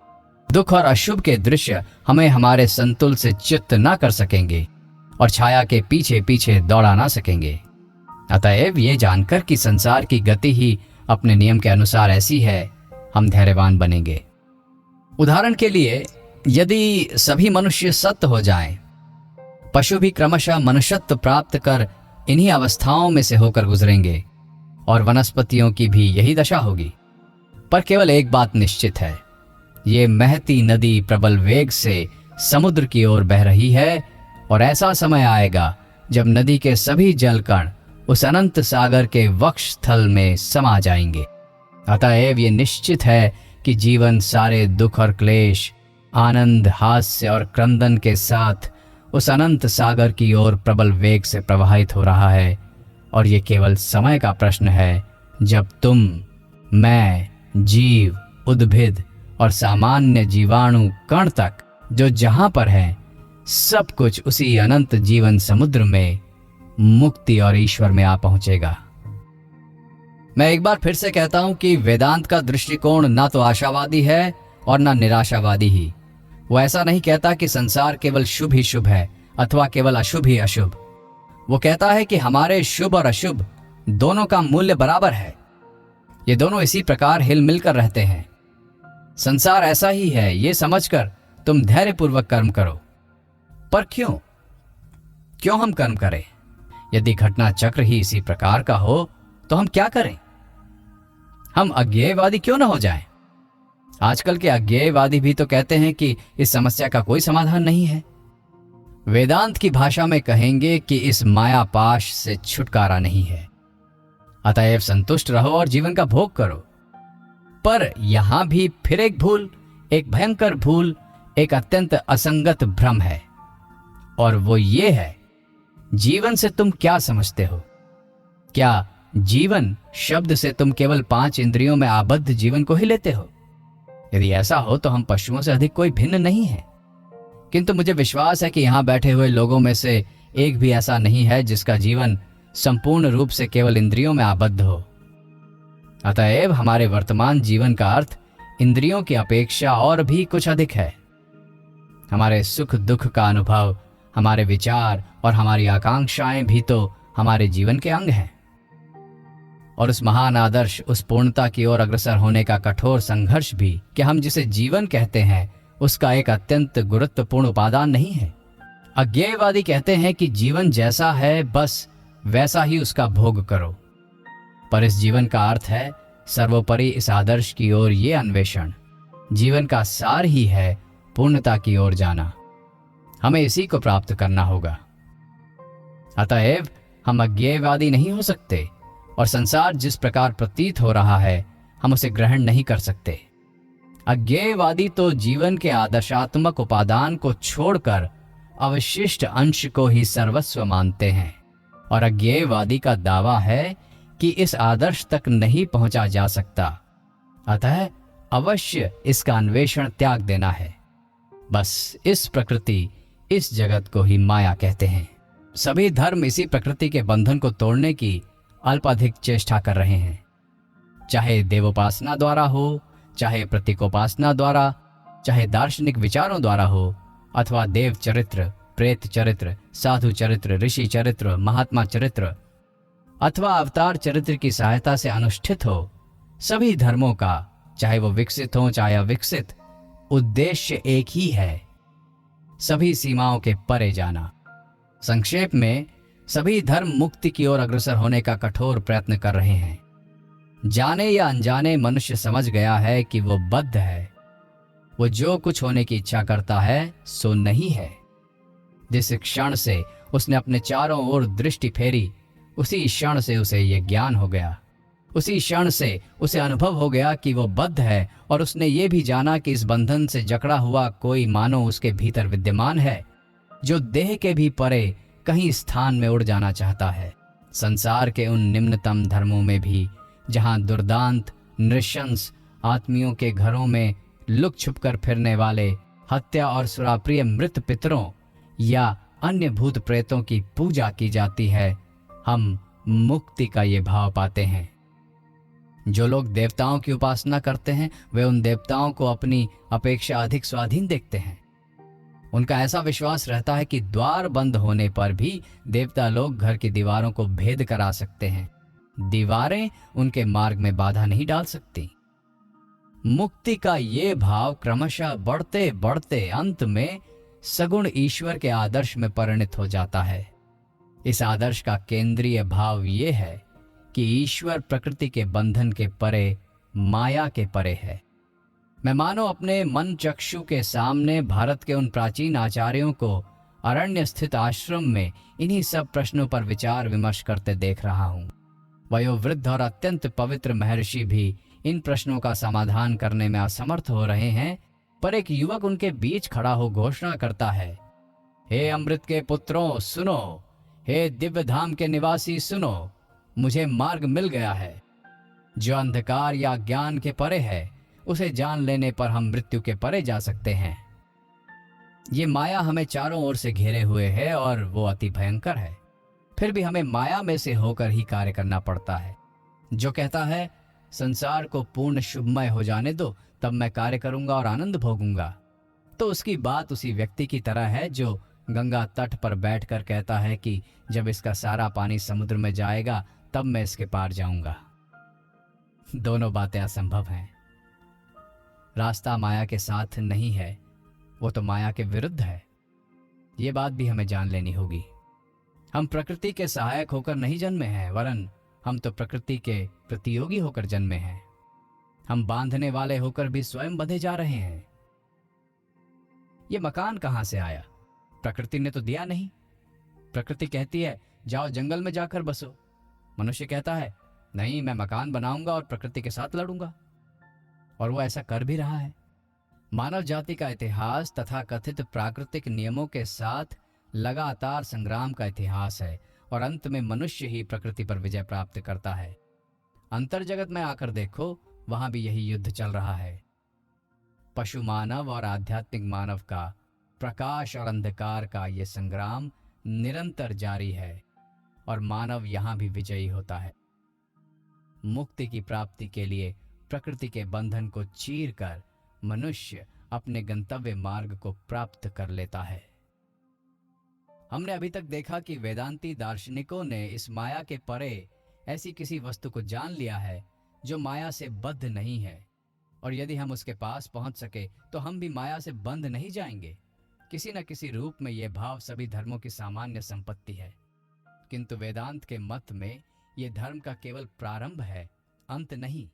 S1: दुख और अशुभ के दृश्य हमें हमारे संतुल से च्युत न कर सकेंगे और छाया के पीछे पीछे दौड़ा ना सकेंगे। अतएव ये जानकर कि संसार की गति ही अपने नियम के अनुसार ऐसी है, हम धैर्यवान बनेंगे। उदाहरण के लिए, यदि सभी मनुष्य सत्य हो जाएं, पशु भी क्रमशः मनुष्यत्व प्राप्त कर इन्हीं अवस्थाओं में से होकर गुजरेंगे और वनस्पतियों की भी यही दशा होगी। पर केवल एक बात निश्चित है, ये महती नदी प्रबल वेग से समुद्र की ओर बह रही है और ऐसा समय आएगा जब नदी के सभी जल कण उस अनंत सागर के वक्ष स्थल में समा जाएंगे। अतएव ये निश्चित है कि जीवन सारे दुख और क्लेश, आनंद, हास्य और क्रंदन के साथ उस अनंत सागर की ओर प्रबल वेग से प्रवाहित हो रहा है और ये केवल समय का प्रश्न है जब तुम, मैं, जीव, उद्भिद और सामान्य जीवाणु कण तक जो जहां पर है, सब कुछ उसी अनंत जीवन समुद्र में मुक्ति और ईश्वर में आ पहुंचेगा। मैं एक बार फिर से कहता हूं कि वेदांत का दृष्टिकोण ना तो आशावादी है और ना निराशावादी ही। वो ऐसा नहीं कहता कि संसार केवल शुभ ही शुभ है अथवा केवल अशुभ ही अशुभ। वो कहता है कि हमारे शुभ और अशुभ दोनों का मूल्य बराबर है। ये दोनों इसी प्रकार हिल मिलकर रहते हैं। संसार ऐसा ही है, ये समझकर तुम धैर्यपूर्वक कर्म करो। पर क्यों हम कर्म करें? यदि घटना चक्र ही इसी प्रकार का हो तो हम क्या करें? हम अज्ञेयवादी क्यों न हो जाएं? आजकल के अज्ञेयवादी भी तो कहते हैं कि इस समस्या का कोई समाधान नहीं है। वेदांत की भाषा में कहेंगे कि इस माया पाश से छुटकारा नहीं है। अतएव संतुष्ट रहो और जीवन का भोग करो। पर यहां भी फिर एक भूल, एक भयंकर भूल, एक अत्यंत असंगत भ्रम है, और वो ये है, जीवन से तुम क्या समझते हो? क्या जीवन शब्द से तुम केवल 5 इंद्रियों में आबद्ध जीवन को ही लेते हो? यदि ऐसा हो तो हम पशुओं से अधिक कोई भिन्न नहीं है। किंतु मुझे विश्वास है कि यहां बैठे हुए लोगों में से एक भी ऐसा नहीं है जिसका जीवन संपूर्ण रूप से केवल इंद्रियों में आबद्ध हो। अतएव हमारे वर्तमान जीवन का अर्थ इंद्रियों की अपेक्षा और भी कुछ अधिक है। हमारे सुख दुख का अनुभव हमारे विचार और हमारी आकांक्षाएं भी तो हमारे जीवन के अंग हैं। और उस महान आदर्श, उस पूर्णता की ओर अग्रसर होने का कठोर संघर्ष भी कि हम जिसे जीवन कहते हैं, उसका एक अत्यंत गुरुत्वपूर्ण उपादान नहीं है। अज्ञेयवादी कहते हैं कि जीवन जैसा है बस वैसा ही उसका भोग करो, पर इस जीवन का अर्थ है सर्वोपरि इस आदर्श की ओर ये अन्वेषण। जीवन का सार ही है पूर्णता की ओर जाना। हमें इसी को प्राप्त करना होगा। अतएव हम अज्ञेयवादी नहीं हो सकते और संसार जिस प्रकार प्रतीत हो रहा है हम उसे ग्रहण नहीं कर सकते। अज्ञेयवादी तो जीवन के आदर्शात्मक उपादान को छोड़कर अवशिष्ट अंश को ही सर्वस्व मानते हैं और अज्ञेयवादी का दावा है कि इस आदर्श तक नहीं पहुंचा जा सकता, अतः अवश्य इसका अन्वेषण त्याग देना है। बस इस प्रकृति, इस जगत को ही माया कहते हैं। सभी धर्म इसी प्रकृति के बंधन को तोड़ने की अल्पाधिक चेष्टा कर रहे हैं, चाहे देवोपासना द्वारा हो, चाहे प्रतीकोपासना द्वारा, चाहे दार्शनिक विचारों द्वारा हो, अथवा देव चरित्र, प्रेत चरित्र, साधु चरित्र, ऋषि चरित्र, महात्मा चरित्र अथवा अवतार चरित्र की सहायता से अनुष्ठित हो। सभी धर्मों का, चाहे वो विकसित हो चाहे अविकसित, उद्देश्य एक ही है, सभी सीमाओं के परे जाना। संक्षेप में, सभी धर्म मुक्ति की ओर अग्रसर होने का कठोर प्रयत्न कर रहे हैं। जाने या अनजाने मनुष्य समझ गया है कि वो बद्ध है। वो जो कुछ होने की इच्छा करता है सो नहीं है। जिस क्षण से उसने अपने चारों ओर दृष्टि फेरी, उसी क्षण से उसे ये ज्ञान हो गया। उसी क्षण से उसे अनुभव हो गया कि वो बद्ध है और उसने ये भी जाना कि इस बंधन से जकड़ा हुआ कोई मानो उसके भीतर विद्यमान है, जो देह के भी परे कहीं स्थान में उड़ जाना चाहता है। संसार के उन निम्नतम धर्मों में भी, जहां दुर्दांत नृशंस आत्मियों के घरों में लुक छुप कर फिरने वाले, हत्या और सुराप्रिय मृत पितरों या अन्य भूत प्रेतों की पूजा की जाती है, हम मुक्ति का ये भाव पाते हैं। जो लोग देवताओं की उपासना करते हैं वे उन देवताओं को अपनी अपेक्षा अधिक स्वाधीन देखते हैं। उनका ऐसा विश्वास रहता है कि द्वार बंद होने पर भी देवता लोग घर की दीवारों को भेद कर आ सकते हैं। दीवारें उनके मार्ग में बाधा नहीं डाल सकती। मुक्ति का ये भाव क्रमशः बढ़ते बढ़ते अंत में सगुण ईश्वर के आदर्श में परिणत हो जाता है। इस आदर्श का केंद्रीय भाव ये है कि ईश्वर प्रकृति के बंधन के परे, माया के परे है। मैं मानो अपने मन चक्षु के सामने भारत के उन प्राचीन आचार्यों को अरण्य स्थित आश्रम में इन्हीं सब प्रश्नों पर विचार विमर्श करते देख रहा हूं। वयोवृद्ध और अत्यंत पवित्र महर्षि भी इन प्रश्नों का समाधान करने में असमर्थ हो रहे हैं, पर एक युवक उनके बीच खड़ा हो घोषणा करता है, हे अमृत के पुत्रों सुनो, हे दिव्य धाम के निवासी सुनो, मुझे मार्ग मिल गया है। जो अंधकार या ज्ञान के परे है, उसे जान लेने पर हम मृत्यु के परे जा सकते हैं। ये माया हमें चारों ओर से घेरे हुए है और वो अति भयंकर है। फिर भी हमें माया में से होकर ही कार्य करना पड़ता है। जो कहता है संसार को पूर्ण शुभमय हो जाने दो, तब मैं कार्य करूंगा और आनंद भोगूंगा, तो उसकी बात उसी व्यक्ति की तरह है जो गंगा तट पर बैठकर कहता है कि जब इसका सारा पानी समुद्र में जाएगा तब मैं इसके पार जाऊंगा। दोनों बातें असंभव हैं। रास्ता माया के साथ नहीं है, वो तो माया के विरुद्ध है। ये बात भी हमें जान लेनी होगी। हम प्रकृति के सहायक होकर नहीं जन्मे हैं, वरन हम तो प्रकृति के प्रतियोगी होकर जन्मे हैं। हम बांधने वाले होकर भी स्वयं बंधे जा रहे हैं। ये मकान कहां से आया? प्रकृति ने तो दिया नहीं। प्रकृति कहती है जाओ जंगल में जाकर बसो। मनुष्य कहता है नहीं, मैं मकान बनाऊंगा और प्रकृति के साथ लड़ूंगा, और वो ऐसा कर भी रहा है। मानव जाति का इतिहास तथा कथित प्राकृतिक नियमों के साथ लगातार संग्राम का इतिहास है, और अंत में मनुष्य ही प्रकृति पर विजय प्राप्त करता है। अंतर जगत में आकर देखो, वहां भी यही युद्ध चल रहा है। पशु मानव और आध्यात्मिक मानव का, प्रकाश और अंधकार का ये संग्राम निरंतर जारी है, और मानव यहां भी विजयी होता है। मुक्ति की प्राप्ति के लिए प्रकृति के बंधन को चीरकर मनुष्य अपने गंतव्य मार्ग को प्राप्त कर लेता है। हमने अभी तक देखा कि वेदांती दार्शनिकों ने इस माया के परे ऐसी किसी वस्तु को जान लिया है जो माया से बद्ध नहीं है, और यदि हम उसके पास पहुंच सके तो हम भी माया से बंध नहीं जाएंगे। किसी न किसी रूप में यह भाव सभी धर्मों की सामान्य संपत्ति है, किंतु वेदांत के मत में यह धर्म का केवल प्रारंभ है, अंत नहीं।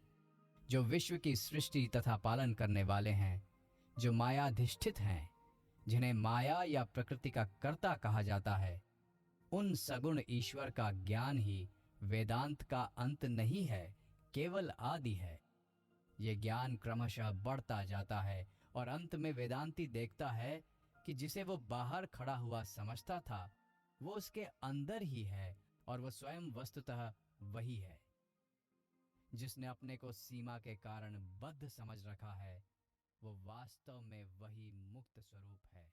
S1: जो विश्व की सृष्टि तथा पालन करने वाले हैं, जो मायाधिष्ठित हैं, जिन्हें माया या प्रकृति का कर्ता कहा जाता है, उन सगुण ईश्वर का ज्ञान ही वेदांत का अंत नहीं है, केवल आदि है। यह ज्ञान क्रमशः बढ़ता जाता है और अंत में वेदांती देखता है कि जिसे वो बाहर खड़ा हुआ समझता था वो उसके अंदर ही है, और वो स्वयं वस्तुतः वही है। जिसने अपने को सीमा के कारण बद्ध समझ रखा है, वो वास्तव में वही मुक्त स्वरूप है।